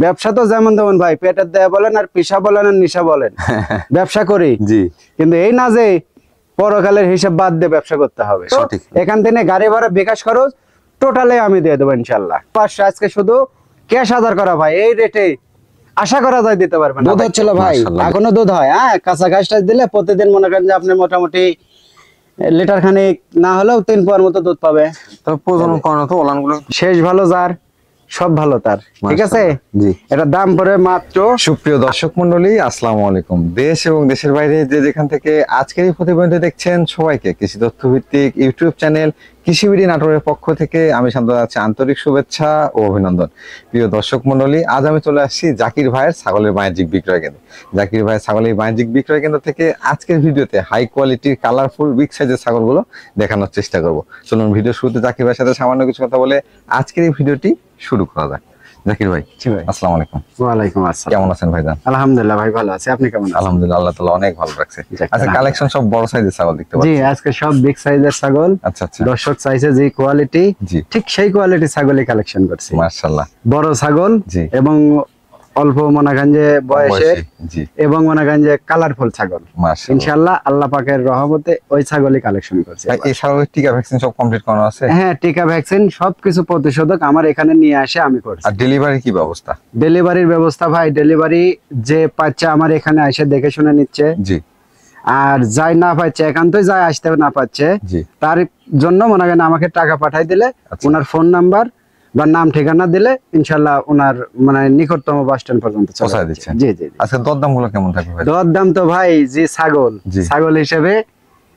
ব্যবসা তো যেমন তেমন ভাই, পেটের দেয়া বলেন আর পিসা বলেন আর নিশা বলেন, ব্যবসা করি জি। কিন্তু এই না যে পরকালের হিসাব বাদ দিয়ে ব্যবসা করতে হবে। সঠিক। এখান থেকে গাড়ি ভাড়া বিকাশ খরচ টোটালে আমি দিয়ে দেবো ইনশাল্লাহ। 500 আজকে শুধু ক্যাশ আদার করা ভাই, এই রেটে আশা করা যায় দিতে পারবেন। দুধ হচ্ছিল ভাই, এখনো দুধ হয়। হ্যাঁ, কাঁচা ঘাস টাস দিলে প্রতিদিন মনে করেন যে আপনি মোটামুটি লিটার খানিক না হলেও 3 পোয়ার মতো দুধ পাবে। তবে প্রজনন করানো তো ওলানগুলো শেষ ভালো যার সব ভালো তার, ঠিক আছে। জি। এটা দাম পড়ে মাত্র। সুপ্রিয় দর্শক মন্ডলী, আসসালামু আলাইকুম। দেশ এবং দেশের বাইরে যে যেখান থেকে আজকের এই প্রতিবেদনটি দেখছেন, সবাইকে কৃষি তথ্য ভিত্তিক ইউটিউব চ্যানেল কৃষিবিডি নাটোরের পক্ষ থেকে আমি শান্ত আছি আন্তরিক শুভেচ্ছা ও অভিনন্দন। প্রিয় দর্শক মন্ডলী, আজ আমি চলে আসছি জাকির ভাইয়ের ছাগলের বাণিজ্যিক বিক্রয় কেন্দ্র। জাকির ভাইয়ের ছাগলের বাণিজ্যিক বিক্রয় কেন্দ্র থেকে আজকের ভিডিওতে হাই কোয়ালিটির কালারফুল বিগ সাইজের ছাগলগুলো দেখানোর চেষ্টা করব। চলুন ভিডিও শুরুতে জাকির ভাইয়ের সাথে সামান্য কিছু কথা বলে আজকের এই ভিডিওটি শুরু করা যাক। জাকির ভাই, জি ভাই, আসসালামু আলাইকুম। ওয়ালাইকুম আসসালাম। কেমন আছেন ভাইজান? আলহামদুলিল্লাহ ভাই, ভালো আছি। আপনি কেমন আছেন? আলহামদুলিল্লাহ, আল্লাহ তাআলা অনেক ভালো রাখছে। আচ্ছা, কালেকশন সব বড় সাইজের ছাগল দেখতে জি, পাচ্ছি। আজকে সব বিগ সাইজের ছাগল। আচ্ছা আচ্ছা। দর্শক চাইছে যে কোয়ালিটি, জি, ঠিক সেই কোয়ালিটি ছাগলই কালেকশন করছি। মাশাআল্লাহ। বড় ছাগল জি। এবং অল্প মনে করেন যে বয়সের, জি, এবং মনে করেন যে কালারফুল ছাগল। মাশাআল্লাহ। ইনশাআল্লাহ আল্লাহ পাকের রহমতে ওই ছাগলই কালেকশন করছি। ভাই, এই ছাগলের টিকা ভ্যাকসিন সব কমপ্লিট করানো আছে? হ্যাঁ, টিকা ভ্যাকসিন সবকিছু প্রতিষেধক আমার এখানে নিয়ে আসে আমি করছি। আর ডেলিভারি কি ব্যবস্থা? ডেলিভারির ব্যবস্থা ভাই, ডেলিভারি যে পাচ্ছে আমার এখানে এসে দেখে শুনে নিচ্ছে। জি। আর যাই না পাচ্ছে, একান্তই যাই আসতে না পাচ্ছে, জি। তার জন্য মনে করেন আমাকে টাকা পাঠাই দিলে, আচ্ছা। ওনার ফোন নাম্বার বা নাম ঠিকানা দিলে ইনশাল্লাহ ওনার মানে নিকটতম বাস স্ট্যান্ড পর্যন্ত পৌঁছায় দিচ্ছেন। জি জি। আজকে দরদাম গুলো কেমন থাকবে ভাই? দর দাম তো ভাই যে ছাগল, জি। ছাগল হিসেবে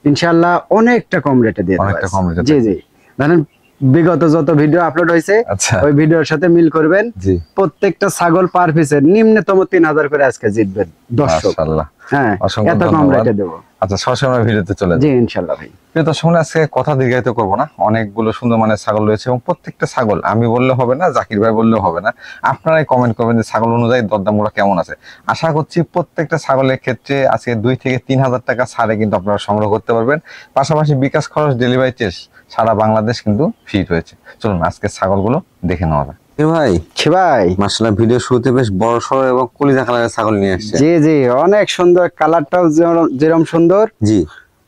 ইনশাল্লাহ অনেকটা কম রেটে দিয়ে দেব। অনেকটা কম রেটে। জি জি। ধরেন বিগত যত ভিডিও আপলোড হয়েছে আচ্ছা। ওই ভিডিওর সাথে মিল করবেন। জি। প্রত্যেকটা ছাগল পার পিসে নিম্নতম 3000 করে আজকে জিতবেন দর্শক। মাশাআল্লাহ। হ্যাঁ, অসংখ্য এত কম ধন্যবাদ। রেটে দেবো। আচ্ছা, সরাসরি আমরা ভিডিওতে চলে যাই। জি ইনশাল্লাহ ভাই। প্রিয় দর্শক, আজকে কথা দীর্ঘায়িত করবো না। অনেকগুলো সুন্দর মানের ছাগল রয়েছে এবং প্রত্যেকটা ছাগল আমি বললে হবে না, জাকির ভাই বললেও হবে না, আপনারাই কমেন্ট করবেন যে ছাগল অনুযায়ী দরদামগুলো কেমন আছে। আশা করছি প্রত্যেকটা ছাগলের ক্ষেত্রে আজকে 2 থেকে 3000 টাকা ছাড়ে কিন্তু আপনারা সংগ্রহ করতে পারবেন। পাশাপাশি বিকাশ খরচ, ডেলিভারি চার্জ সারা বাংলাদেশ কিন্তু ফ্রি রয়েছে। চলুন আজকে ছাগলগুলো দেখে নেওয়া যাক। ভাই, ভাই মাশাআল্লাহ, ভিডিও শুরুতে বেশ বড় সড় এবং কলিজা কালারের ছাগল নিয়ে আসছে। জি জি, অনেক সুন্দর, কালারটাও যেরকম সুন্দর, জি,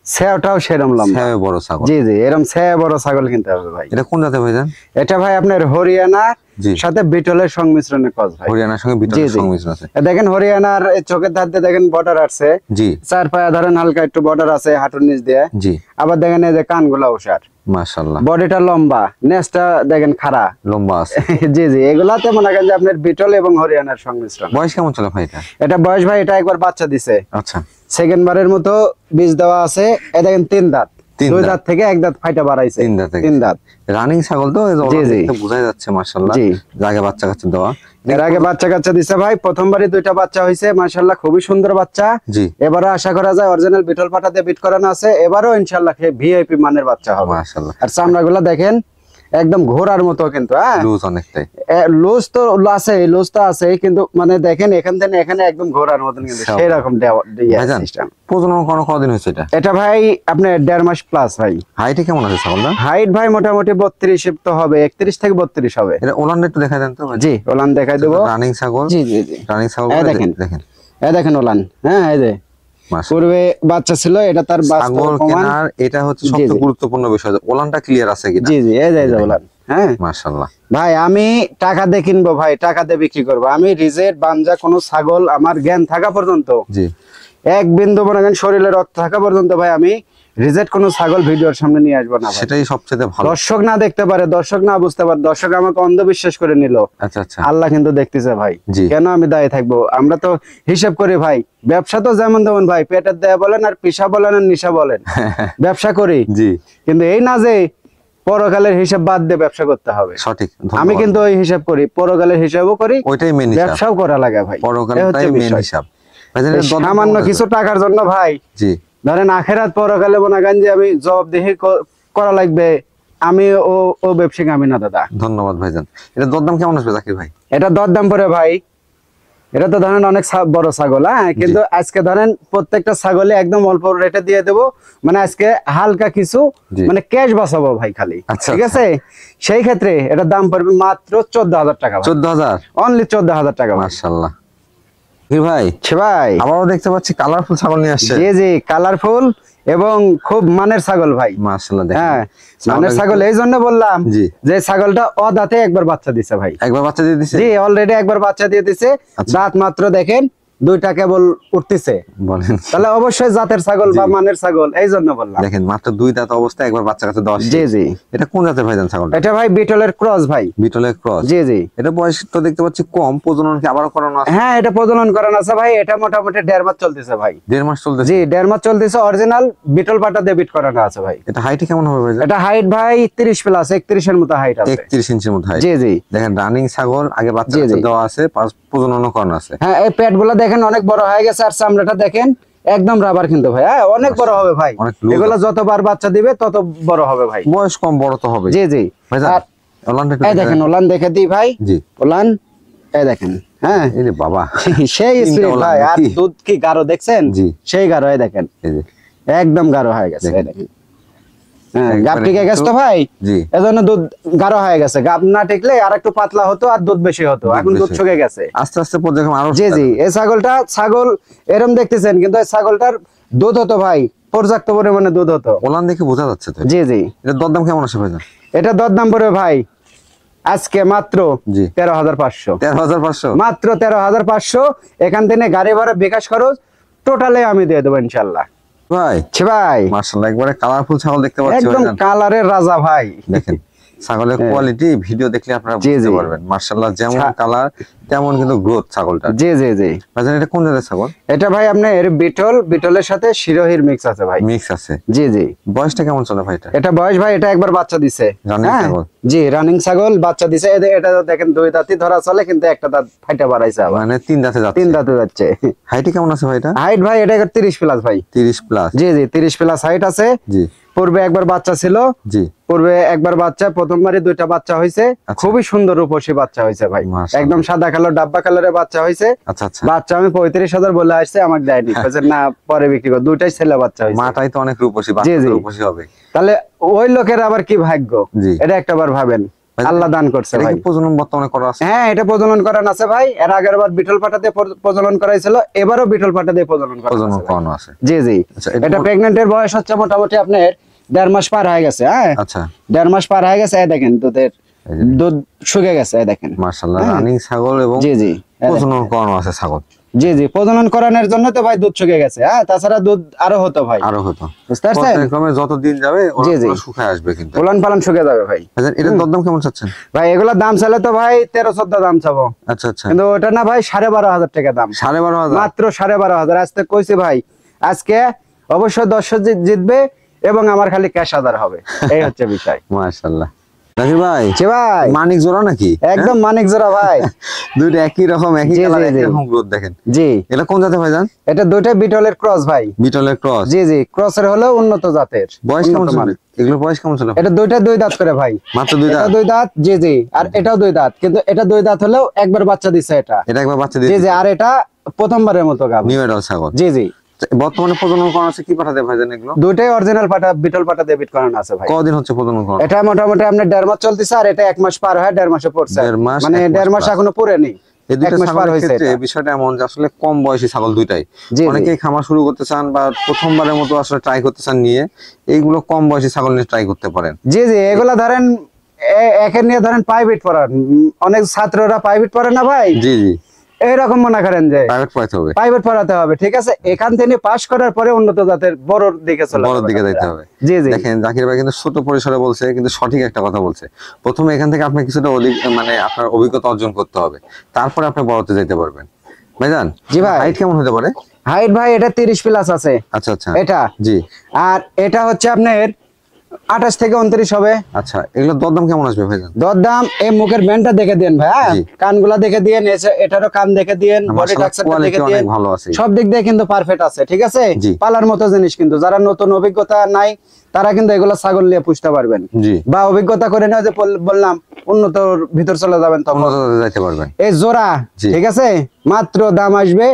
সেওটাও সেরকম লম্বা। হ্যাঁ, বড় ছাগল। জি জি, এরকম সেও বড় ছাগল কিনতে হবে ভাই। এটা কোন জাতের ভাইজান? এটা ভাই আপনার হরিয়ানা জি। সাথে বিটলের সংমিশ্রণে ক্রস ভাই। হরিয়ানার সঙ্গে জি, বিটলের জি। সংমিশ্রণ আছে। দেখেন হরিয়ানার এই চোখের ধার দিয়ে দেখেন বর্ডার আছে। জি। 4 পায়া ধরেন হালকা একটু বর্ডার আছে হাঁটুর নিচ দিয়ে। জি। আবার দেখেন এই যে কানগুলা ওষার, মাশাআল্লাহ, বডিটা লম্বা, নেসটা দেখেন খাড়া। লম্বা আছে। জি জি, এগুলাতে মনে করেন যে আপনার বিটল এবং হরিয়ানার সংমিশ্রণ। বয়স কেমন চলে ভাই এটা? এটা বয়স ভাই, এটা একবার বাচ্চা দিছে, আচ্ছা। সেকেন্ড বারের মতো বীজ দেওয়া আছে। এ দেখেন 3 দাঁত, 2 দাঁত থেকে 1 দাঁত ফাইটা বাড়াইছে। 3 দাঁত। রানিং ছাগল তো, জি, জি। বোঝা যাচ্ছে মাশাআল্লাহ। জি। আগে বাচ্চা কাচ্চা দেওয়া। এর আগে বাচ্চা কাচ্চা দিছে ভাই, প্রথমবারই 2টা বাচ্চা হয়েছে মাশাআল্লাহ, খুবই সুন্দর বাচ্চা। জি। এবারে আশা করা যায় অরিজিনাল বিটল পাটাতে বিট করানো আছে, এবারও ইনশাআল্লাহ ভিআইপি মানের বাচ্চা হবে মাশাআল্লাহ। আর চামড়াগুলো দেখেন একদম ঘোড়ার মতো কিন্তু। হ্যাঁ, লুজ অনেকটাই। লুজ তো আছে, লুজ তো আছে, কিন্তু মানে দেখেন এখান থেকে এখানে একদম ঘোড়ার মতন কিন্তু সেই রকম সিস্টেম। প্রজনন কোনো কদিন হয়েছে এটা? এটা ভাই আপনার 1.5 মাস প্লাস ভাই। হাইটে কেমন আছে ছাগলটা? হাইট ভাই মোটামুটি 32 তো হবে, 31 থেকে 32 হবে। এটা ওলানটা একটু দেখাই দেন তো ভাই। জি, ওলান দেখাই দেবো। রানিং ছাগল। জি জি জি, রানিং ছাগল দেখেন দেখেন। দেখেন ওলান। হ্যাঁ, এই যে পূর্বে বাচ্চা ছিল, এটা তার বাস্তব প্রমাণ। এটা হচ্ছে সবচেয়ে গুরুত্বপূর্ণ বিষয়, ওলানটা ক্লিয়ার আছে কিনা। জি জি, এই যে ওলান। হ্যাঁ মাশাআল্লাহ ভাই, আমি টাকা দিয়ে কিনবো ভাই, টাকা দিয়ে বিক্রি করবো। আমি রিজেট বানজা কোনো ছাগল আমার জ্ঞান থাকা পর্যন্ত, জি, এক বিন্দু মনে করেন শরীরে রক্ত থাকা পর্যন্ত ভাই আমি রিজেট কোনো ছাগল ভিডিওর সামনে নিয়ে আসবো না। সেটাই সবচেয়ে ভালো। দর্শক না দেখতে পারে, দর্শক না বুঝতে পারে, দর্শক আমাকে অন্ধবিশ্বাস করে নিল। আচ্ছা আচ্ছা। আল্লাহ কিন্তু দেখতেছে ভাই, জি। কেন আমি দায়ী থাকবো? আমরা তো হিসাব করি ভাই, ব্যবসা তো যেমন তেমন ভাই, পেটের দেয়া বলেন আর পিসা বলেন আর নিশা বলেন, ব্যবসা করি। জি। কিন্তু এই না যে পরকালের হিসাব বাদ দিয়ে ব্যবসা করতে হবে। সঠিক। আমি কিন্তু ওই হিসাব করি, পরকালের হিসাবও করি, ওইটাই মেন হিসাব। ব্যবসাও করা লাগে ভাই, পরকালটাই মেন হিসাব। সামান্য কিছু টাকার জন্য ভাই, জি, ধরেন আখেরাত পরকালে মনে করেন যে আমি জবাবদিহি করা লাগবে, আমি ও ব্যবসায়িক আমি না দাদা। ধন্যবাদ ভাইজান। এটা দরদাম কেমন আসবে জাকির ভাই? এটা দরদাম পরে ভাই এটা তো ধরেন অনেক বড় ছাগল, হ্যাঁ, কিন্তু আজকে ধরেন প্রত্যেকটা ছাগলে একদম অল্প রেটে দিয়ে দেবো, মানে আজকে হালকা কিছু মানে ক্যাশ বাঁচাবো ভাই খালি, ঠিক আছে। সেই ক্ষেত্রে এটার দাম পড়বে মাত্র 14,000 টাকা। 14,000 অনলি 14,000 টাকা। মাশাআল্লাহ ভাই, ভাই আবারও দেখতে পাচ্ছি কালারফুল ছাগল নিয়ে আসছে। জি জি, কালারফুল এবং খুব মানের ছাগল ভাই। মাশাআল্লাহ, হ্যাঁ মানের ছাগল এই জন্য বললাম যে ছাগলটা অদাঁতে একবার বাচ্চা দিছে ভাই। একবার বাচ্চা দিয়ে দিছে? জি, অলরেডি একবার বাচ্চা দিয়ে দিছে। দাঁত মাত্র দেখেন দুইটা কেবল উঠতেছে। বলেন, তাহলে অবশ্যই জাতের ছাগল বা মানের ছাগল, এই জন্য বললাম। দেখেন মাত্র দুই দাঁত অবস্থায় একবার বাচ্চা কাছে দেওয়া। জি জি। এটা কোন জাতের ভাইজান ছাগল? এটা ভাই বিটলের ক্রস ভাই। বিটলের ক্রস। জি জি। এটা বয়স তো দেখতে পাচ্ছি কম, প্রজনন কি আবারও করানো আছে? হ্যাঁ, এটা প্রজনন করানো আছে ভাই। এটা মোটামুটি 1.5 মাস চলতেছে ভাই। 1.5 মাস চলতেছে? জি, 1.5 মাস চলতেছে। অরিজিনাল বিটল পাটা দিয়ে বিট করানো আছে ভাই। এটা হাইট কেমন হবে ভাই? এটা হাইট ভাই 30 প্লাস, 31 এর মতো হাইট আছে। 31 ইঞ্চির মতো হাইট। জি জি। দেখেন রানিং ছাগল, আগে বাচ্চা দেওয়া আছে, প্রজননও করানো আছে। হ্যাঁ, এই পেটগুলো দেখেন অনেক বড় হয়ে গেছে, আর চামড়াটা দেখেন একদম রাবার কিন্তু ভাই। হ্যাঁ, অনেক বড় হবে ভাই। এগুলো যতবার বাচ্চা দিবে তত বড় হবে ভাই। বয়স কম, বড় তো হবে। জি জি। আর এই দেখেন ওলান দেখে দিই ভাই। জি, ওলান এই দেখেন। হ্যাঁ, এই যে বাবা সেই স্পিড ভাই। আর দুধ কি গাঢ় দেখছেন? জি, সেই গাঢ়। এই দেখেন, এই যে একদম গাঢ় হয়ে গেছে। এই দেখেন, হ্যাঁ, গাব টিকে গেছে তো ভাই। জি, এজন্য দুধ গাঢ় হয়ে গেছে। গাব না টিকলে আর একটু পাতলা হতো আর দুধ বেশি হতো। এখন দুধ শুকে গেছে আস্তে আস্তে পর্যায়ক্রমে আরো। জি জি। এই ছাগল এরকম দেখতেছেন, কিন্তু এই ছাগলটার দুধ হতো ভাই পর্যাপ্ত পরিমাণে দুধ হতো। ওলান দেখে বোঝা যাচ্ছে তো। জি জি। এটা দরদাম কেমন আছে ভাই? এটা দরদাম পড়বে ভাই আজকে মাত্র 13,500। 13,500? মাত্র 13,500। এখান থেকে গাড়ি ভাড়া, বিকাশ খরচ টোটালে আমি দিয়ে দেবো ইনশাল্লাহ ভাই। ভাই মাশাআল্লাহ, একবারে কালারফুল ছাগল দেখতে পাচ্ছি। একদম কালারের রাজা ভাই। দেখেন ছাগলের কোয়ালিটি ভিডিও দেখলে আপনারা বুঝতে পারবেন। মাশাআল্লাহ, যেমন কালার তেমন কিন্তু গ্রোথ ছাগলটা। জি জি জি। ভাইজান এটা কোন জাতের ছাগল? এটা ভাই আপনার বিটলের সাথে শিরোহির মিক্স আছে ভাই। মিক্স আছে? জি জি। বয়সটা কেমন চলে ভাই? এটা বয়স ভাই, এটা একবার বাচ্চা দিছে। জি, রানিং ছাগল বাচ্চা দিছে। এটা দেখেন দুই দাঁতই ধরা চলে, কিন্তু একটা দাঁত ফাইটা বাড়াইছে আবার। মানে 3 দাঁতে যাচ্ছে? 3 দাঁতে যাচ্ছে। হাইট কেমন আছে ভাই? এটা হাইট ভাই এটা 30 প্লাস ভাই। 30 প্লাস? জি জি, 30 প্লাস হাইট আছে। জি। পূর্বে একবার বাচ্চা ছিল। জি, পূর্বে একবার বাচ্চা, প্রথমবারই 2টা বাচ্চা হয়েছে। খুবই সুন্দর রূপসী বাচ্চা হয়েছে ভাই। একদম সাদা কালো ডাব্বা কালারের বাচ্চা হয়েছে। আচ্ছা আচ্ছা। বাচ্চা আমি 35,000 বলে আসছে, আমাকে দেয়নি, বলছে না পরে বিক্রি কর। 2টাই ছেলে বাচ্চা হয়েছে। মাটাই তো অনেক রূপসী, বাচ্চা রূপসী হবে। তাহলে ওই লোকের আবার কি ভাগ্য, এটা একটাবার ভাবেন। আল্লাহ দান করছে ভাই। প্রজনন বর্তমানে করা আছে? হ্যাঁ, এটা প্রজনন করানো আছে ভাই। এর আগের বার বিটল পাটা দিয়ে প্রজনন করাইছিল, এবারও বিটল পাটা দিয়ে প্রজনন করানো আছে। জি জি। এটা প্রেগন্যান্টের বয়স হচ্ছে মোটামুটি আপনার 1.5 মাস পার হয়ে গেছে। হ্যাঁ, আচ্ছা, 1.5 মাস পার হয়ে গেছে। এই দেখেন দুধের দুধ শুকে গেছে। এই দেখেন মাশাআল্লাহ, রানিং ছাগল এবং জি জি প্রজনন করানো আছে ছাগল। জি জি, প্রজনন করানোর জন্য তো ভাই দুধ শুকে গেছে। হ্যাঁ, তাছাড়া দুধ আরো হতো ভাই, আরো হতো। বুঝতে পারছেন? ক্রমে যত দিন যাবে ওরা শুকায় আসবে, কিন্তু উলান পালান শুকে যাবে ভাই। আচ্ছা, এটার দরদাম কেমন চাচ্ছেন ভাই? এগুলা দাম চাইলে তো ভাই 13-14 দাম চাবো। আচ্ছা আচ্ছা। কিন্তু ওটা না ভাই 12,500 টাকা দাম। 12,500? মাত্র 12,500। আজকে কইছি ভাই, আজকে অবশ্যই 10 জিতবে এবং আমার খালি ক্যাশ আদার হবে। এই হচ্ছে বিষয়। মাশাআল্লাহ। জাকির ভাই, জি ভাই, মানিক জোড়া নাকি? একদম মানিক জোড়া ভাই। দুইটা একই রকম, একই কালার, একই রকম গ্রোথ। দেখেন জি, এটা কোন জাতের ভাইজান? এটা দুইটা বিটলের ক্রস ভাই। বিটলের ক্রস? জি জি, ক্রসের হলো উন্নত জাতের। বয়স কেমন চলে এগুলোর? বয়স কেমন চলে? এটা দুইটা 2 দাঁত করে ভাই। মাত্র 2 দাঁত? 2 দাঁত। জি জি। আর এটাও 2 দাঁত, কিন্তু এটা 2 দাঁত হলেও একবার বাচ্চা দিছে। এটা একবার বাচ্চা দিছে। জি জি। আর এটা প্রথমবারের মতো গাব, নিউ এডাল ছাগল। জি জি। বর্তমানে প্রজনন করানো আছে কি পাঠাতে ভাইজান এগুলো? দুইটাই অরিজিনাল পাটা, বিটল পাটা দিয়ে বিট করানো আছে ভাই। কতদিন হচ্ছে প্রজনন করানো? এটা মোটামুটি আপনার 1.5 মাস চলতেছে, আর এটা 1 মাস পার হয়, 1.5 মাসে পড়ছে। মানে 1.5 মাস এখনো পুরেনি। এই দুইটা ছাগলের ক্ষেত্রে বিষয়টা এমন যে আসলে কম বয়সী ছাগল দুইটাই। অনেকেই খামার শুরু করতে চান বা প্রথমবারের মতো আসলে ট্রাই করতে চান নিয়ে, এইগুলো কম বয়সী ছাগল নিয়ে ট্রাই করতে পারেন। জি জি। এগুলা ধরেন একের নিয়ে ধরেন প্রাইভেট পড়ান, অনেক ছাত্ররা প্রাইভেট পড়ে না ভাই। জি জি। এইরকম মনে করেন যে প্রাইভেট পড়াতে হবে, ঠিক আছে। এখান থেকে পাস করার পরে উন্নত জাতের বড় দিকে যাইতে হবে। জি জি। দেখেন জাকির ভাই কিন্তু ছোট পরিসরে বলছে, কিন্তু সঠিক একটা কথা বলছে। প্রথমে এখান থেকে আপনি কিছুটা মানে আপনার অভিজ্ঞতা অর্জন করতে হবে, তারপরে আপনি বড়তে যেতে পারবেন। ভাইজান জি ভাই, হাইট কেমন হতে পারে? হাইট ভাই এটা 30 প্লাস আছে। আচ্ছা আচ্ছা। এটা জি। আর এটা হচ্ছে আপনার 28 থেকে 29 হবে। আচ্ছা, এগুলো দরদাম কেমন আসবে ভাইজান? দরদাম এই মুখের ব্যান্ডটা দেখে দেন ভাই, হ্যাঁ? জি। কানগুলা দেখে দিয়েন, এটারও কান দেখে দিয়েন, বডি মাশাআল্লাহ, টাক্সারটা দেখে quality দিয়েন, অনেক ভালো আছে। সব দিক দিয়ে কিন্তু পারফেক্ট আছে, ঠিক আছে? জি। পালার মতো জিনিস কিন্তু, যারা নতুন অভিজ্ঞতা নাই তারা কিন্তু এগুলো ছাগল নিয়ে পুষতে পারবেন, জি। বা অভিজ্ঞতা করে নেওয়া যে বললাম উন্নতর ভিতর চলে যাবেন তখন উন্নত জাতে যাইতে পারবেন। এই জোড়া, জি। ঠিক আছে, মাত্র দাম আসবে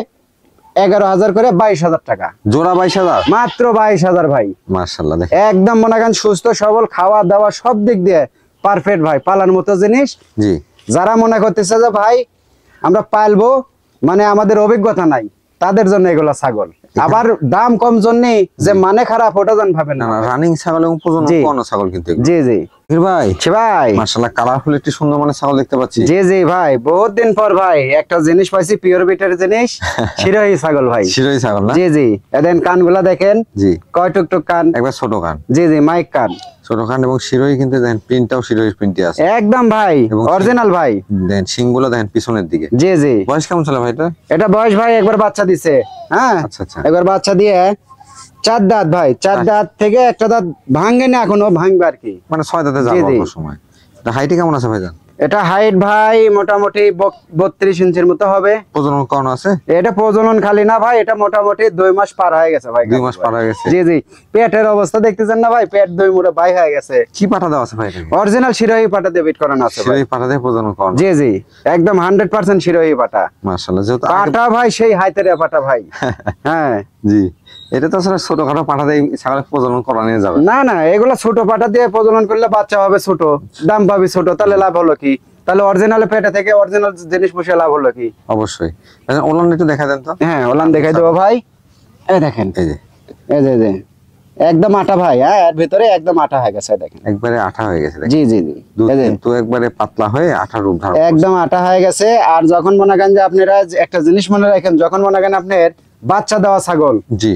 11,000 করে, 22,000 টাকা জোড়া 22,000, মাত্র 22,000 ভাই। মাশাআল্লাহ দেখেন। একদম মনে করেন সুস্থ সবল, খাওয়া দাওয়া সব দিক দিয়ে পারফেক্ট ভাই, পালার মতো জিনিস। জি। যারা মনে করতেছে যে ভাই আমরা পালবো মানে আমাদের অভিজ্ঞতা নাই, তাদের জন্য এগুলো ছাগল। আবার দাম কম জন্য যে মানে খারাপ ওটা জান ভাবেন না না। না, রানিং ছাগল এবং প্রজনন জি। করানো ছাগল কিন্তু এগুলো। জি জি জাকির ভাই, ছি ভাই, মাশাআল্লাহ কালারফুল একটি সুন্দর মানের ছাগল দেখতে পাচ্ছি। জি জি ভাই, বহুত দিন পর ভাই একটা জিনিস পাইছি, পিওর বিটের জিনিস, শিরোহী ছাগল ভাই। শিরোহী ছাগল না? জি জি, এদেন কানগুলা দেখেন, জি। কয় টুকটুক কান, একবার ছোট কান। জি জি, মাইক কান, ছোট কান এবং শিরোহী কিন্তু দেখেন, প্রিন্টটাও শিরোহীর প্রিন্টই আছে। একদম ভাই এবং অরিজিনাল ভাই। দেখেন শিংগুলো দেখেন পিছনের দিকে। জি জি, বয়স কেমন ছিল ভাই এটা? এটা বয়স ভাই একবার বাচ্চা দিছে, হ্যাঁ আচ্ছা আচ্ছা। একবার বাচ্চা দিয়ে 4 দাঁত ভাই, 4 দাঁত থেকে একটা দাঁত ভাঙে না, এখনো ভাঙবে আর কি, মানে 6 দাঁতে জি, যাবে জি। অল্প সময়। এটা হাইটে কেমন আছে ভাইজান? এটা হাইট ভাই মোটামুটি 32 ইঞ্চির মতো হবে। প্রজনন করানো আছে? এটা প্রজনন খালি না ভাই, এটা মোটামুটি 2 মাস পার হয়ে গেছে ভাই। 2 মাস পার হয়ে গেছে। জি জি, পেটের অবস্থা দেখতেছেন না ভাই, পেট 2 মুড়ে বাই হয়ে গেছে। কি পাঠা দেওয়া আছে ভাই এটা? অরিজিনাল শিরোহী পাটা দিয়ে বিট করানো আছে ভাই। শিরোহী পাঠা দিয়ে প্রজনন করানো। জি জি, একদম 100% শিরোহী পাটা। মাশাআল্লাহ, যেহেতু পাটা ভাই সেই হাইতের পাটা ভাই। হ্যাঁ, জি। এটা তো আসলে ছোটখাটো পাঠা দিয়ে ছাগলের প্রজনন করানো যাবে। না না, এগুলা ছোট পাটা দিয়ে প্রজনন করলে বাচ্চা হবে ছোট, দাম পাবি ছোট, তাহলে লাভ হলো কি? তাহলে অরিজিনাল পেটে থেকে অরিজিনাল জিনিস পুষে লাভ হলো কি? অবশ্যই। ওলান একটু দেখা দেন তো। হ্যাঁ, ওলান দেখাই দেবো ভাই, এই দেখেন, এই যে এই যে এই যে, একদম আটা ভাই, হ্যাঁ এর ভিতরে একদম আটা হয়ে গেছে, দেখেন। একবারে আঠা হয়ে গেছে দেখেন। জি জি জি, দুধ এই যে কিন্তু একবারে পাতলা হয়ে আঠার রূপ ধারণ করছে। একদম আটা হয়ে গেছে। আর যখন মনে করেন যে আপনারা একটা জিনিস মনে রাখেন, যখন মনে করেন আপনার বাচ্চা দেওয়া ছাগল জি।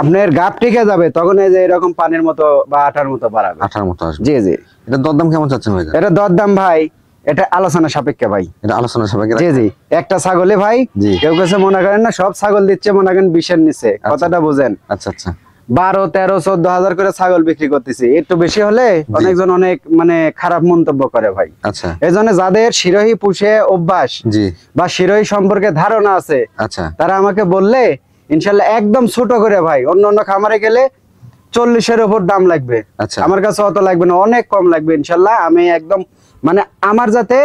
আপনার গাপ টিকে যাবে, তখন এই যে এরকম পানির মতো বা আটার মতো বাড়াবে। আঠার মতো আসবে। জি জি, এটা দরদাম কেমন চাচ্ছেন ভাই? এটা দরদাম ভাই, এটা আলোচনা সাপেক্ষে ভাই। এটা আলোচনা সাপেক্ষে। জি জি, একটা ছাগলে ভাই, জি। কেউ কাছে মনে করেন না সব ছাগল দিচ্ছে মনে করেন 20-এর নিচে, কথাটা বুঝেন। আচ্ছা আচ্ছা। 12, 13, 14 হাজার করে ছাগল বিক্রি করতেছি, একটু বেশি হলে অনেকজন অনেক মানে খারাপ মন্তব্য করে ভাই। আচ্ছা। এই জন্য যাদের শিরোহী পুষে অভ্যাস জি। বা শিরোহী সম্পর্কে ধারণা আছে, আচ্ছা। তারা আমাকে বললে ইনশাল্লাহ একদম ছোট করে ভাই, অন্য অন্য খামারে গেলে 40-এর উপর দাম লাগবে, আচ্ছা। আমার কাছে অত লাগবে না, অনেক কম লাগবে ইনশাল্লাহ। আমি একদম মানে আমার যাতে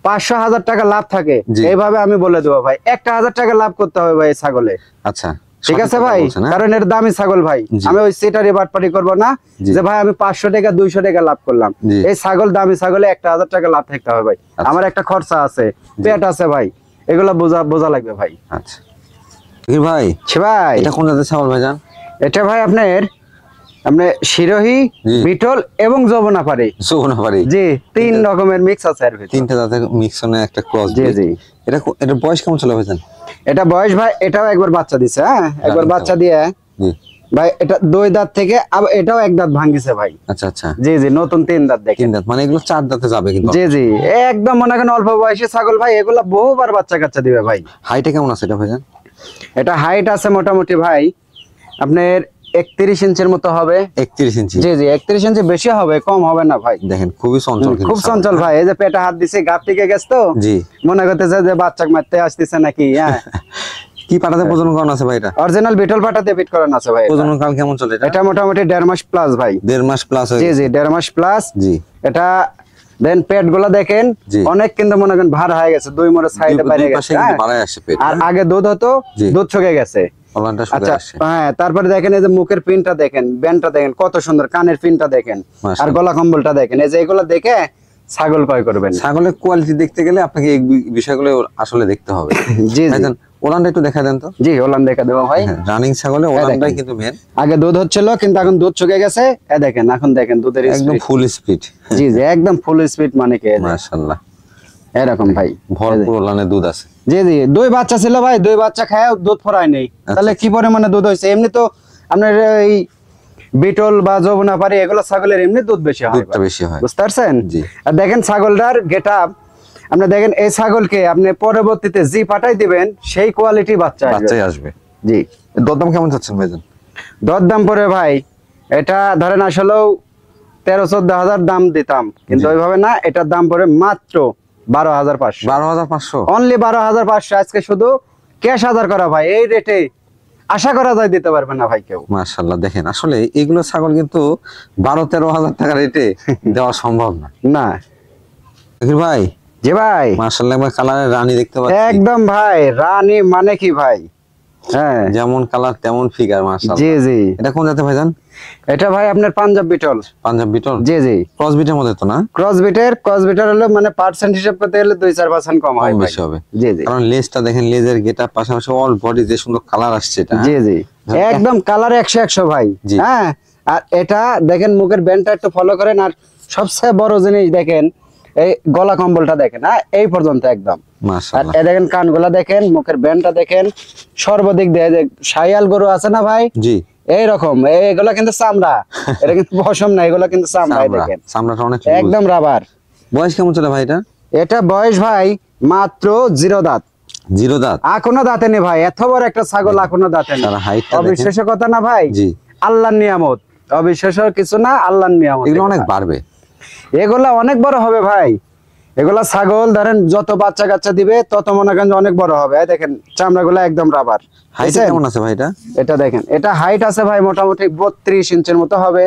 500-1000 টাকা লাভ থাকে, জি। এইভাবে আমি বলে দেবো ভাই, 1000 টাকা লাভ করতে হবে ভাই এই ছাগলে, আচ্ছা। ঠিক আছে ভাই? বলছেন, হ্যাঁ? কারণ এর দামি ছাগল ভাই, জি। আমি ওই সেটারি বাটপারি করবো না জি। যে ভাই আমি 500 টাকা 200 টাকা লাভ করলাম। জি। এই ছাগল দামি ছাগলে 1000 টাকা লাভ থাকতে হবে ভাই, আচ্ছা। আমার একটা খরচা আছে, পেট আছে ভাই, এগুলা বোঝা লাগবে ভাই। আচ্ছা। জাকির ভাই, ছি ভাই, এটা কোন জাতের ছাগল ভাইজান? এটা ভাই আপনার শিরোহী, জি। বিটল এবং যমুনাপাড়ি, সুবর্ণপাড়ি। জি 3 রকমের মিক্স আছে এর ভিতরে। 3টে জাতের মিক্সনে একটা ক্রস। জি জি, এটা বয়স কেমন ছিল ভাইজান? এটা বয়স ভাই, এটাও একবার বাচ্চা দিছে, হ্যাঁ একবার বাচ্চা দিয়ে জি। ভাই এটা 2 দাঁত থেকে আবার এটাও 1 দাঁত ভাঙিছে ভাই। আচ্ছা আচ্ছা। জি জি, নতুন 3 দাঁত দেখেন। 3 দাঁত মানে এগুলো 4 দাঁতে যাবে কিন্তু। জি জি, একদম মনে করেন অল্প বয়সী ছাগল ভাই, এগুলা বহুবার বাচ্চা কাচ্চা দিবে ভাই। হাইটে কেমন আছে এটা ভাইজান? এটা হাইট আছে মোটামুটি ভাই আপনার 31 ইঞ্চির মতো হবে। 31 ইঞ্চি। জি জি, 31 ইঞ্চি, বেশি হবে কম হবে না ভাই। দেখেন খুবই চঞ্চল কিন্তু খুব চঞ্চল ভাই, এই যে পেটে হাত দিছে, গাপ টিকে গেছে তো, জি। মনে করতেছে যে বাচ্চা মারতে আসতেছে নাকি, হ্যাঁ। কি পাটাতে প্রজনন করানো আছে ভাই এটা? অরিজিনাল বিটল পাটাতে বিট করানো আছে ভাই। প্রজনন কাল কেমন চলে এটা? এটা মোটামুটি 1.5 মাস প্লাস ভাই। 1.5 মাস প্লাস হয়ে জি গেছে। জি, 1.5 মাস প্লাস। জি। এটা দেন পেট গুলা দেখেন, জি। অনেক কিন্তু মনে করেন ভার হয়ে গেছে, 2 মোড়ে সাইডে বাইরে দুই গেছে, পাশে কিন্তু বাড়ায় আসছে পেট। আর আগে দুধ হতো, জি। দুধ শুকিয়ে গেছে। ফলনটা শুকিয়ে আচ্ছা, আসছে। হ্যাঁ তারপরে দেখেন এই যে মুখের পিনটা দেখেন, ব্যান্ডটা দেখেন কত সুন্দর, কানের পিনটা দেখেন, আর মাশাআল্লাহ। গলা কম্বলটা দেখেন, এই যে এগুলো দেখে ছাগল ক্রয় করবেন। ছাগলের কোয়ালিটি দেখতে গেলে আপনাকে এই বিষয়গুলো আসলে দেখতে হবে। জি জি ভাইজান ওলানটা একটু দেখা দেন তো। জি, ওলান দেখা দেবো ভাই। রানিং ছাগলে ওলানটাই কিন্তু মেন। আগে দুধ হচ্ছিল কিন্তু এখন দুধ শুকিয়ে গেছে, এ দেখেন এখন দেখেন দুধের একদম speed। Full speed. জি জি, একদম ফুল স্পিড, মানে কি মাশাআল্লাহ, এরকম ভাই, ভরপুর ওলানে দুধ আছে। জি জি, 2 বাচ্চা ছিল ভাই, 2 বাচ্চা খায় দুধ ফরায় নেই, তাহলে কি পরিমাণে দুধ হয়েছে? এমনি তো আপনার এই বিটল বা যমুনাপাড়ি এগুলো ছাগলের এমনি দুধ বেশি হয়, দুধটা বেশি হয়। বুঝতে পারছেন? জি। আর দেখেন ছাগলটার গেটআপ, আপনি দেখেন এই ছাগলকে আপনি পরবর্তীতে জি পাঠাই দিবেন, সেই কোয়ালিটি বাচ্চা আসবে। বাচ্চাই আসবে। জি। দরদাম কেমন চাচ্ছেন ভাইজান? দরদাম পরে ভাই এটা ধরেন আসলেও 13-14 হাজার দাম দিতাম, কিন্তু ওইভাবে না, এটার দাম পড়ে মাত্র 12,500। 12,500 অনলি 12,500। আজকে শুধু ক্যাশ আদার করা ভাই, এই রেটে আশা করা যায় দিতে পারবে না ভাই কেউ। মাশাআল্লাহ, দেখেন আসলে এগুলো ছাগল কিন্তু 12-13 হাজার টাকা রেটে দেওয়া সম্ভব না। না জাকির ভাই, জি ভাই, মাশাআল্লাহ একবার কালারের রানী দেখতে পাচ্ছি। একদম ভাই, রানী মানে কি ভাই, হ্যাঁ যেমন কালার তেমন ফিগার, মাশাআল্লাহ। জি জি। এটা কোন জাতের ভাইজান? এটা ভাই আপনার পাঞ্জাব বিটল। পাঞ্জাব বিটল? জি জি। ক্রস বিটের মধ্যে তো না? ক্রস বিটের হলো মানে পার্সেন্ট হিসাব করতে গেলে 2-4% কম হয়, বেশি হবে। জি জি। কারণ লেজটা দেখেন, লেজের গেটআপ পাশাপাশি অল বডি যে সুন্দর কালার আসছে এটা। জি জি, একদম কালার 100 ভাই। হ্যাঁ, আর এটা দেখেন মুখের ব্যান্ডটা একটু ফলো করেন, আর সবচেয়ে বড় জিনিস দেখেন এই গলা কম্বলটা দেখেন, হ্যাঁ এই পর্যন্ত একদম। আর মাশাআল্লাহ, এই দেখেন কানগুলা দেখেন, মুখের ব্যান্ডটা দেখেন, সর্বদিক দিয়ে যে শায়াল গরু আছে না ভাই, জি এইরকম এগুলা কিন্তু চামড়া, এটা কিন্তু পশম না, এগুলা কিন্তু চামড়া। দেখেন চামড়াটা অনেক একদম রাবার। বয়স কেমন চলে ভাই এটা? এটা বয়স ভাই মাত্র 0 দাঁত। 0 দাঁত? এখনো দাঁতে নেই ভাই, এত বড় একটা ছাগল এখনো দাঁতে নেই। তার হাইটটা দেখেন। অবিশ্বাস্য কথা না ভাই? জি। আল্লাহর নিয়ামত, অবিশ্বাস্য কিছু না, আল্লাহর নিয়ামত। এগুলো অনেক বাড়বে, এগুলা অনেক বড় হবে ভাই। এগুলা ছাগল ধরেন যত বাচ্চা কাচ্চা দিবে তত মনে করেন যে অনেক বড় হবে। এই দেখেন চামড়াগুলো একদম রাবার। হাইট কেমন আছে ভাই এটা? এটা দেখেন, এটা হাইট আছে ভাই মোটামুটি 32 ইঞ্চির মতো হবে।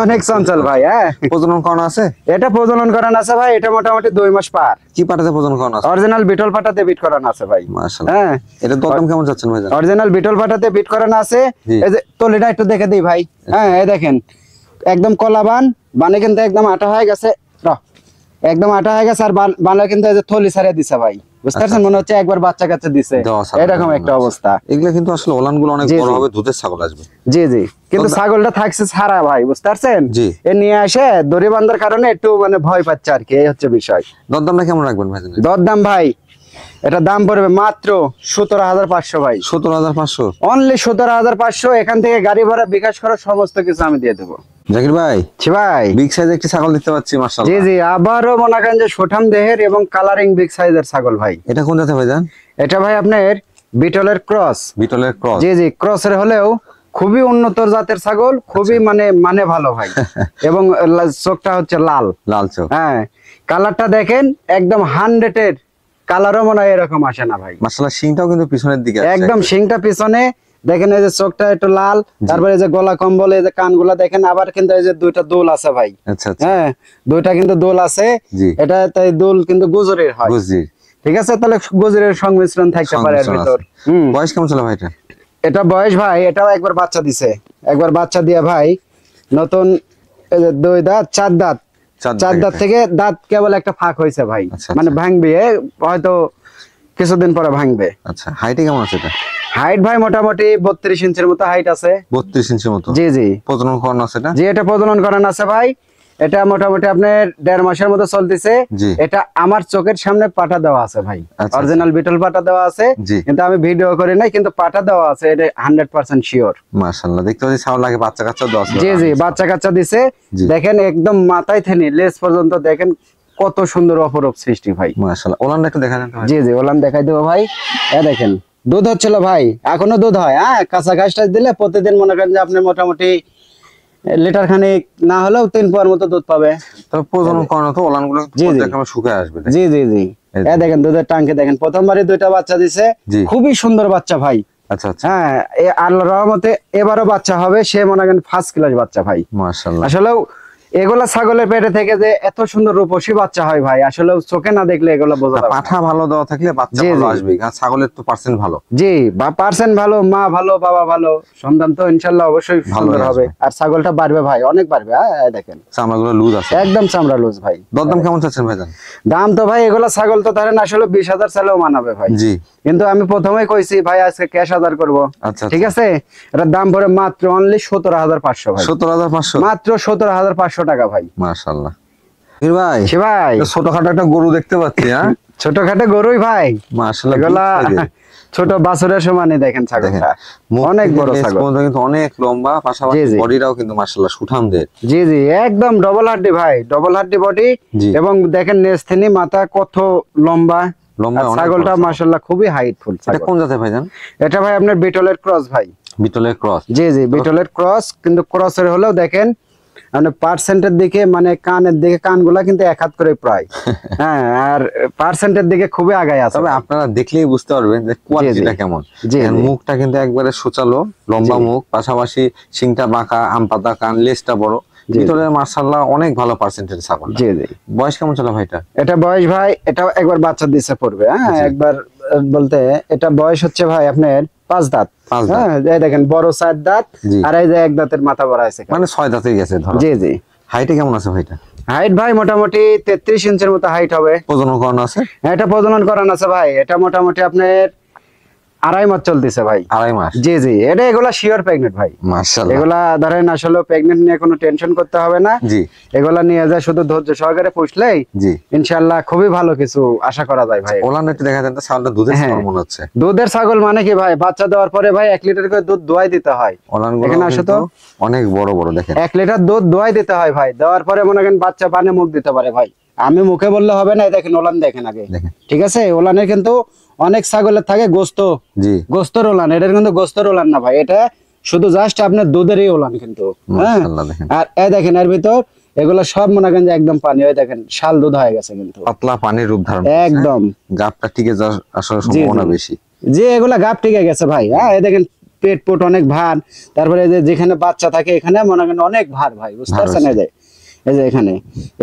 অনেক চঞ্চল ভাই। হ্যাঁ, প্রজনন করানো আছে? এটা প্রজনন করানো আছে ভাই, এটা মোটামুটি 2 মাস পার। কি পাটাতে প্রজনন করানো আছে? অরিজিনাল বিটল পাটাতে বিট করানো আছে ভাই। মাশাআল্লাহ। হ্যাঁ, এটা দরদাম কেমন যাচ্ছেন ভাই? অরিজিনাল বিটল পাটাতে বিট করানো আছে। জি। এই যে তলিটা একটু দেখে দিই ভাই। হ্যাঁ, এই দেখেন একদম কলাবান, বানে কিন্তু একদম আটা হয়ে গেছে, একদম আটা হয়ে গেছে। আর বানলা কিন্তু এই যে থলি ছাড়িয়ে দিছে ভাই, বুঝতে পারছেন? মনে হচ্ছে একবার বাচ্চা কাচ্চা দিছে, এরকম একটা অবস্থা। এগুলো কিন্তু আসলে ওলানগুলো অনেক বড় হবে, দুধের ছাগল আসবে। জি জি, কিন্তু ছাগলটা থাকছে ছাড়া ভাই, বুঝতে পারছেন? জি। এ নিয়ে আসে দড়ি বান্ধার কারণে একটু মানে ভয় পাচ্ছে আর কি, এই হচ্ছে বিষয়। দরদামটা কেমন রাখবেন ভাই? দরদাম ভাই এটা দাম পড়বে মাত্র 17,500 ভাই। 17,500? অনলি 17,500। এখান থেকে গাড়ি ভাড়া, বিকাশ খরচ সমস্ত কিছু আমি দিয়ে দেবো। জাকির ভাই, জি ভাই। বিগ সাইজ একটি ছাগল দেখতে পাচ্ছি, জি মাশাআল্লাহ। জি, আবারও মনে করেন যে সুঠাম দেহের এবং কালারিং বিগ সাইজের ছাগল ভাই। এটা কোন জাতের ভাইজান? এটা ভাই আপনার বিটলের ক্রস। বিটলের ক্রস? জি জি, ক্রসের হলেও খুবই উন্নত জাতের ছাগল, খুবই মানে ভালো ভাই। এবং চোখটা হচ্ছে লাল লাল চোখ। হ্যাঁ, কালারটা দেখেন একদম 100-এর কালারও মনে হয় এরকম আসে না ভাই। মাশাআল্লাহ, শিংটাও কিন্তু পিছনের দিকে আছে একদম শিংটা পিছনে দেখেন, এই যে চোখটা একটু লাল, তারপরে এই যে গলা কম্বল, এই যে কানগুলা দেখেন, আবার কিন্তু এই যে দুইটা দোল আছে ভাই। আচ্ছা আচ্ছা। হ্যাঁ, দুইটা কিন্তু দোল আছে। জি। এটা তাই দোল কিন্তু গুজরের হয়। বুঝছি। ঠিক আছে, তাহলে গুজরের সংমিশ্রণ থাকতে পারে এর ভিতর। বয়স কেমন চলে ভাই এটা? এটা বয়স ভাই, এটাও একবার বাচ্চা দিছে, একবার বাচ্চা দিয়ে ভাই নতুন এই যে 2 দাঁত 4 দাঁত, 4 দাঁত থেকে দাঁত কেবল একটা ফাঁক হয়েছে ভাই। আচ্ছা, মানে ভাঙবে, হয়তো কিছুদিন পরে ভাঙবে। আচ্ছা, হাইটে কেমন আছে এটা? হাইট ভাই মোটামুটি 32 ইঞ্চির মতো হাইট আছে। 32 ইঞ্চির মতো? জি জি। প্রজনন করানো আছে এটা? জি, এটা প্রজনন করানো আছে ভাই। এটা মোটামুটি আপনার 1.5 মাসের মতো চলতেছে। জি। এটা আমার চোখের সামনে পাটা দেওয়া আছে ভাই, আচ্ছা, অরিজিনাল বিটল পাটা দেওয়া আছে। জি। কিন্তু আমি ভিডিও করি নাই, কিন্তু পাটা দেওয়া আছে, এটা 100% শিওর। মাশাআল্লাহ, দেখতে পাচ্ছি ছাগল লাগে বাচ্চা কাচ্চা দেওয়া আছে। জি জি, বাচ্চা কাচ্চা দিছে। জি। দেখেন একদম মাথায় থেকে লেজ পর্যন্ত দেখেন কত সুন্দর অপরূপ সৃষ্টি ভাই। মাশাআল্লাহ, ওলানটা একটু দেখা যান তো ভাই। জি জি, ওলান দেখাই দেবো ভাই। এ দেখেন দুধ হচ্ছিল ভাই, এখনো দুধ হয়। হ্যাঁ, কাঁচা ঘাসটা দিলে প্রতিদিন মনে করেন যে আপনি মোটামুটি লিটার খানিক না হলেও 3 পোয়ার মতো দুধ পাবে। তবে প্রজনন করানো তো ওলানগুলো জি, জি। দেখে শুকায় আসবে। জি জি জি, এ দেখেন দুধের টাঙ্কি দেখেন, প্রথমবারই 2টা বাচ্চা দিছে। জি। খুবই সুন্দর বাচ্চা ভাই। আচ্ছা আচ্ছা। হ্যাঁ, আল্লাহর রহমতে এবারও বাচ্চা হবে, সে মনে করেন ফার্স্ট ক্লাস বাচ্চা ভাই। মাশাআল্লাহ। আসলেও এগুলা ছাগলের পেটে থেকে যে এত সুন্দর রূপসী বাচ্চা হয় ভাই, আসলে চোখে না দেখলে এগুলো বোঝা যাবে না। পাঠা ভালো দেওয়া থাকলে বাচ্চা জি, ভালো জি। আসবে, আর ছাগলের তো পার্সেন্ট ভালো। জি, বা পার্সেন্ট ভালো, মা ভালো, বাবা ভালো, সন্তান তো ইনশাল্লাহ অবশ্যই ভালো সুন্দর হবে। আসবে। আর ছাগলটা বাড়বে ভাই, অনেক বাড়বে। হ্যাঁ, এই দেখেন চামড়াগুলো লুজ আছে। একদম চামড়া লুজ ভাই। দরদাম কেমন চাচ্ছেন ভাইজান? দাম তো ভাই এগুলা ছাগল তো ধরেন আসলে 20,000 চাইলেও মানাবে ভাই। জি। কিন্তু আমি প্রথমেই কইছি ভাই আজকে ক্যাশ আদার করবো। আচ্ছা, ঠিক আছে, এটার দাম পড়ে মাত্র অনলি 17,500 ভাই। 17,500? মাত্র 17,500 টাকা ভাই। মাশাআল্লাহ। ভাই, সে ভাই ছোটখাটো একটা গরু দেখতে পাচ্ছি। হ্যাঁ, ছোটখাটো গরুই ভাই, মাশাআল্লাহ। এগুলা ছোট বাছুরের সমানই দেখেন ছাগলটা, অনেক বড় ছাগল, কিন্তু অনেক লম্বা, পাশাপাশি জি, জি। বডিটাও কিন্তু মাশাআল্লাহ সুঠামদের। জি জি, একদম ডবল হাড্ডি ভাই, ডবল হাড্ডি বডি। জি। এবং দেখেন নেস্তিনি মাথা কত লম্বা, লম্বা, আর অনেক ছাগলটা বড় ছাগল। মাশাআল্লাহ খুবই হাইটফুল এটা ছাগল। কোন জাতের ভাইজান? এটা ভাই আপনার বিটলের ক্রস ভাই। বিটলের ক্রস। জি জি, বিটলের ক্রস, কিন্তু ক্রসের হলেও দেখেন মানে পার্সেন্টের দিকে, মানে কানের দিকে, কানগুলা কিন্তু এক হাত করে প্রায়। হ্যাঁ, আর পার্সেন্টের দিকে খুবই আগায় আছে। তবে আপনারা দেখলেই বুঝতে পারবেন যে কোয়ালিটিটা কেমন। মুখটা কিন্তু একবারে সুচালো, লম্বা মুখ, পাশাপাশি শিংটা বাঁকা, আম পাতা কান, লেজটা বড়। বিটলের মাশাআল্লাহ অনেক ভালো পার্সেন্টেজ ছাগল। জি জি। বয়স কেমন চলে ভাই এটা? এটা বয়স ভাই, এটা একবার বাচ্চা দিছে পড়বে। হ্যাঁ, একবার বলতে এটা বয়স হচ্ছে ভাই আপনার 5 দাঁত। হ্যাঁ, এই দেখেন বড় 4 দাঁত, আর এই যে 1 দাঁতের মাথা বড় আছে, মানে 6 দাঁতই গেছে ধরো। জি জি। হাইটে কেমন আছে ভাইটা? হাইট ভাই মোটামুটি 33 ইঞ্চির মতো হাইট হবে। প্রজনন করানো আছে? হ্যাঁ, এটা প্রজনন করানো আছে ভাই। এটা মোটামুটি আপনার 2.5 মাস চলতেছে ভাই। 2.5 মাস? জি জি। এটা এগুলা শিওর প্রেগনেন্ট ভাই। মাশাআল্লাহ। এগুলা ধরেন আসলে প্রেগনেন্ট নিয়ে কোনো টেনশন করতে হবে না। জি। এগুলা নিয়ে যা শুধু ধৈর্য সহকারে পুষলেই জি ইনশাআল্লাহ খুবই ভালো কিছু আশা করা যায় ভাই। ওলান একটু দেখা যাচ্ছে, ছাগলটা দুধের ছাগল মনে হচ্ছে। দুধের ছাগল মানে কি ভাই, বাচ্চা দেওয়ার পরে ভাই 1 লিটার করে দুধ দোয়াই দিতে হয়। এখানে আসো তো, অনেক বড় বড় দেখেন। 1 লিটার দুধ দোয়াই দিতে হয় ভাই। দেওয়ার পরে মনে করেন বাচ্চা পানে মুখ দিতে পারে ভাই। আমি মুখে বললে হবে না, দেখেন ওলান দেখেন আগে। ঠিক আছে, ওলানের কিন্তু অনেক ছাগলের থাকে গোস্ত। জি। গোস্তর ওলান, এটা কিন্তু গোস্তর ওলান না ভাই, এটা শুধু জাস্ট আপনার দুধেরই ওলান কিন্তু। হ্যাঁ, আর এই দেখেন এর ভিতর এগুলা সব মনে করেন যে একদম পানি। ওই দেখেন শাল দুধ হয়ে গেছে কিন্তু, পাতলা পানির রূপ ধারণ একদম। গাবটা টিকে যাওয়ার আসলে সম্ভাবনা বেশি। যে এগুলা গাব টিকে গেছে ভাই। হ্যাঁ, এই দেখেন পেট পোট অনেক ভার, তারপরে এই যে যেখানে বাচ্চা থাকে এখানে মনে করেন অনেক ভার ভাই, বুঝতে পারছেন? এই যে এখানে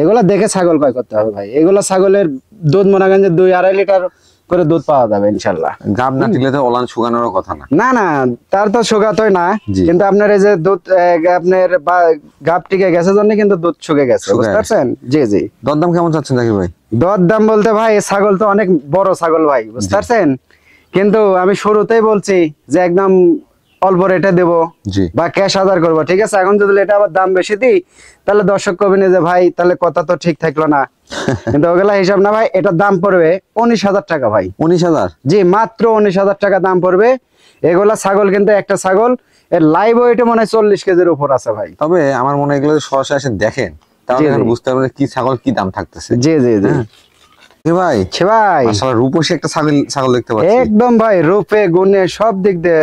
এগুলা দেখে ছাগল ক্রয় করতে হবে ভাই। এগুলা ছাগলের দুধ মনে করেন যে 2-2.5 লিটার করে দুধ পাওয়া যাবে ইনশাআল্লাহ। গাব না টিকলে তো ওলান শুকানোর কথা না। না না, তার তো শুকাতই না, কিন্তু আপনার এই যে দুধ আপনার গাব টিকে গেছে জন্য কিন্তু দুধ শুকে গেছে, বুঝতে পারছেন? জি জি। দরদাম কেমন চাচ্ছেন জাকির ভাই? দরদাম বলতে ভাই ছাগল তো অনেক বড় ছাগল ভাই, বুঝতে পারছেন? কিন্তু আমি শুরুতেই বলছি যে একদম অল্প রেটে দেবো বা ক্যাশ আদার করবো। ঠিক আছে, এখন যদি এটা আবার দাম বেশি দিই তাহলে দর্শক কবি যে ভাই তাহলে কথা তো ঠিক থাকলো না। কিন্তু ওগুলা হিসাব না ভাই, এটার দাম পড়বে 19,000 টাকা ভাই। 19,000? জি, মাত্র 19,000 টাকা দাম পড়বে। এগুলা ছাগল কিন্তু একটা ছাগল এর লাইভ ওয়েটে মনে হয় 40 কেজির উপর আছে ভাই। তবে আমার মনে হয় এগুলো সরাসরি এসে দেখেন তাহলে এখন বুঝতে পারবেন কি ছাগল কি দাম থাকতেছে। জি জি জি ভাই। ভাই মাশাআল্লাহ রূপসী একটা ছাগল দেখতে পাচ্ছি। একদম ভাই, রূপে গুণে সব দিক দিয়ে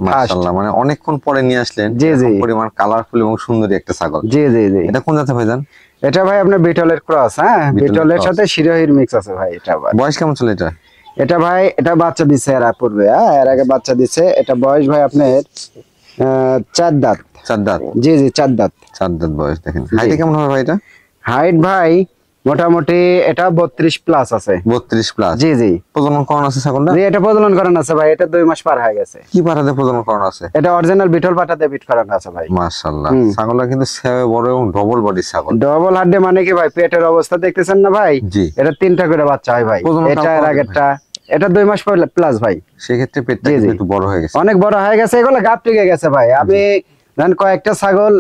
মাশাআল্লাহ, মানে অনেকক্ষণ পরে নিয়ে আসলেন। জি জি। পরিমাণ কালারফুল এবং সুন্দরী একটা ছাগল। জি জি জি। এটা কোন জাতের ভাইজান? এটা ভাই আপনার বিটলের ক্রস। হ্যাঁ, বিটলের সাথে শিরোহির মিক্স আছে ভাই। এটা বয়স কেমন চলে এটা? এটা ভাই এটা বাচ্চা দিছে এর পূর্বে। হ্যাঁ, এর আগে বাচ্চা দিছে। এটা বয়স ভাই আপনার 4 দাঁত। 4 দাঁত? জি জি, 4 দাঁত। 4 দাঁত বয়স। দেখেন হাইট কেমন হবে ভাই এটা? হাইট ভাই মোটামুটি এটা 32 প্লাস আছে। 32 প্লাস? জি জি। প্রজনন করানো আছে ছাগলটা? জি, এটা প্রজনন করানো আছে ভাই। এটা 2 মাস পার হয়ে গেছে। কি পাঠাতে প্রজনন করানো আছে? এটা অরিজিনাল বিটল পাঠাতে বিট করানো আছে ভাই। মাশাআল্লাহ, ছাগলটা কিন্তু সেবে বড় এবং ডবল বডি ছাগল। ডবল হাড্ডি মানে কি ভাই, পেটের অবস্থা দেখতেছেন না ভাই? জি। এটা 3টা করে বাচ্চা হয় ভাই। এটা এর আগেরটা, এটা 2 মাস প্লাস ভাই। সেই ক্ষেত্রে পেটটা একটু বড় হয়ে গেছে, অনেক বড় হয়ে গেছে। এগুলো গাব টিকে গেছে ভাই। আমি দেন কয়েকটা ছাগল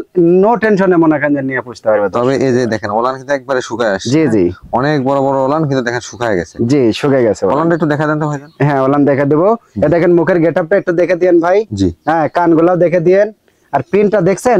নো টেনশনে মনে করেন নিয়ে পুষতে পারবে। তবে এই যে দেখেন ওলান কিন্তু একবারে শুকায় আসছে। জি জি। অনেক বড় বড় ওলান কিন্তু দেখেন শুকায় গেছে। জি, শুকায় গেছে। ওলানটা একটু দেখা দেন তো ভাইজান। হ্যাঁ, ওলান দেখে দেবো। এ দেখেন মুখের গেটআপটা একটু দেখে দিয়েন ভাই। জি। হ্যাঁ, কানগুলাও দেখে দিয়েন। আর পিনটা দেখছেন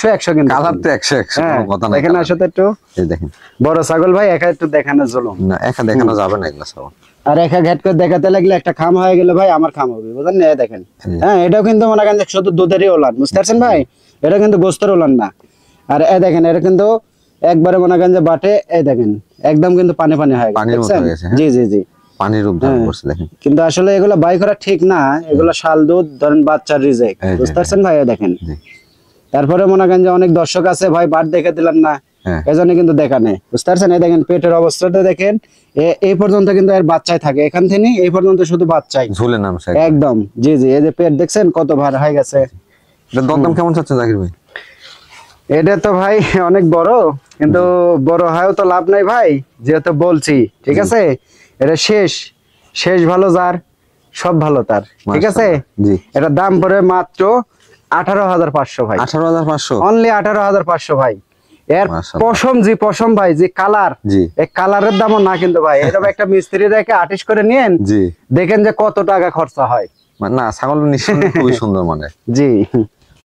100 কিন্তু। কালার তো 100 কোনো কথা না। দেখেন আসলে একটু এই দেখেন বড় ছাগল ভাই, একা একটু দেখানো জুলুম না, একা দেখানো যাবে না এগুলা ছাগল। আর একা ঘাট করে দেখাতে লাগলে একটা খাম হয়ে গেলে ভাই আমার খাম হবে, বুঝলেন না? দেখেন। হ্যাঁ, এটাও কিন্তু মনে করেন শুধু দুধেরই ওলান, বুঝতে পারছেন ভাই? এটা কিন্তু গোস্তের ওলান না। আর এই দেখেন এটা কিন্তু একবারে মনে করেন যে বাটে, এই দেখেন একদম কিন্তু পানি পানি হয়ে গেছে। জি জি জি, পানির রূপ ধারণ করছে দেখেন। কিন্তু আসলে এগুলা বাই করা ঠিক না। এগুলা শাল দুধ ধরেন বাচ্চার রিজেক্ট, বুঝতে পারছেন ভাই? দেখেন। তারপরে মনে করেন যে অনেক দর্শক আছে ভাই বাট দেখে দিলেন না, এজন্য কিন্তু দেখা নেই, বুঝতে পারছেন? এই দেখেন পেটের অবস্থাটা দেখেন, এই পর্যন্ত কিন্তু এর বাচ্চাই থাকে। এখান থেকে এই পর্যন্ত শুধু বাচ্চাই ঝুলে নামছে একদম। জি জি, এই যে পেট দেখছেন কত ভার হয়ে গেছে। এটা দরদাম কেমন চাচ্ছেন জাকির ভাই? এটা তো ভাই অনেক বড়, কিন্তু বড় হয়ও তো লাভ নাই ভাই, যেহেতু বলছি। ঠিক আছে, এটা শেষ ভালো যার সব ভালো তার। ঠিক আছে, এটা দাম পড়ে মাত্র 18,500 ভাই। 18,500? অনলি 18,500 ভাই। এর পশম ভাই, যে কালার, এই কালারের দামও না কিন্তু ভাই। এরকম একটা মিস্ত্রি দেখে আর্টিস্ট করে নিয়েন, দেখেন যে কত টাকা খরচা হয়। না ছাগল নিঃসন্দেহে খুবই সুন্দর মানে। জি।